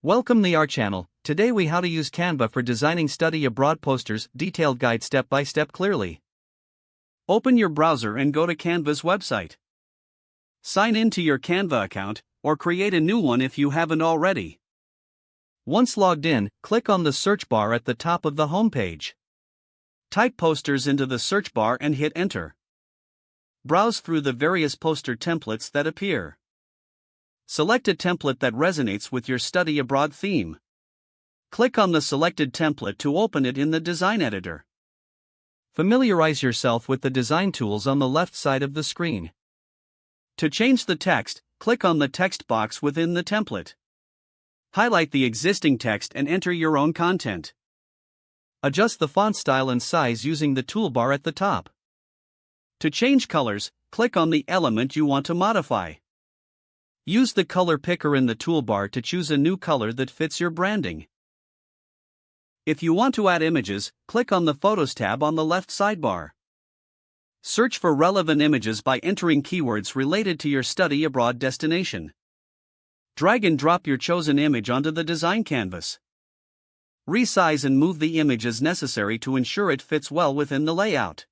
Welcome to our channel. Today we how to use Canva for designing study abroad posters, detailed guide step by step clearly. Open your browser and go to Canva's website. Sign in to your Canva account, or create a new one if you haven't already. Once logged in, click on the search bar at the top of the home page. Type posters into the search bar and hit enter. Browse through the various poster templates that appear. Select a template that resonates with your study abroad theme. Click on the selected template to open it in the design editor. Familiarize yourself with the design tools on the left side of the screen. To change the text, click on the text box within the template. Highlight the existing text and enter your own content. Adjust the font style and size using the toolbar at the top. To change colors, click on the element you want to modify. Use the color picker in the toolbar to choose a new color that fits your branding. If you want to add images, click on the Photos tab on the left sidebar. Search for relevant images by entering keywords related to your study abroad destination. Drag and drop your chosen image onto the design canvas. Resize and move the image as necessary to ensure it fits well within the layout.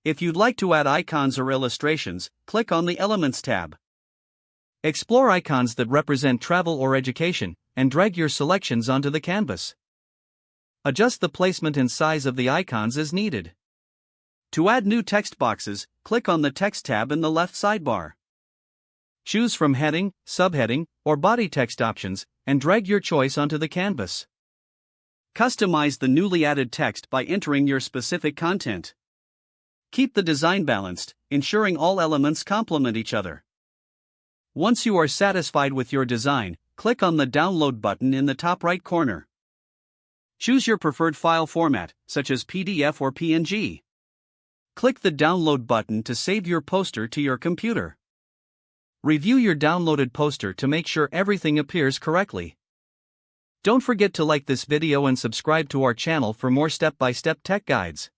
If you'd like to add icons or illustrations, click on the Elements tab. Explore icons that represent travel or education, and drag your selections onto the canvas. Adjust the placement and size of the icons as needed. To add new text boxes, click on the Text tab in the left sidebar. Choose from heading, subheading, or body text options, and drag your choice onto the canvas. Customize the newly added text by entering your specific content. Keep the design balanced, ensuring all elements complement each other. Once you are satisfied with your design, click on the Download button in the top right corner. Choose your preferred file format, such as PDF or PNG. Click the Download button to save your poster to your computer. Review your downloaded poster to make sure everything appears correctly. Don't forget to like this video and subscribe to our channel for more step-by-step tech guides.